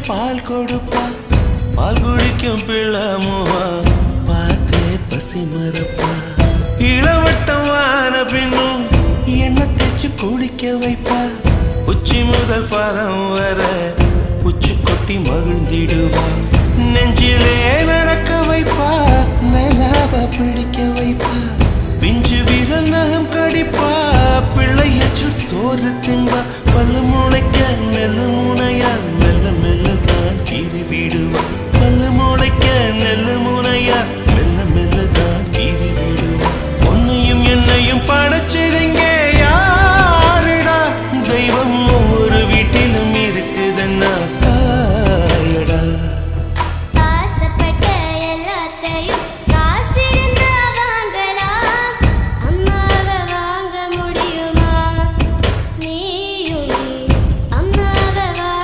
பால் கொடுப்பா பால் குடிக்கும் பிள்ளமுவா பார்த்தே பசி மறப்பா இளவட்டம் வான பின்னும் எண்ணெய் தேய்ச்சி குளிக்க வைப்பா உச்சி முதல் பாதம் வர உச்சி கொட்டி மகிழ்ந்திடுவா நெஞ்சிலே நடக்க வைப்பா நிலாவ பிடிக்க வைப்பா பிஞ்சு விரல் நகம் கடிப்பா பிள்ளை எச்சில் சோறு திம்பா பல்லு முளைக்க மெல்ல முனையா மெல்ல மெல்ல தான் கீறி விடுவா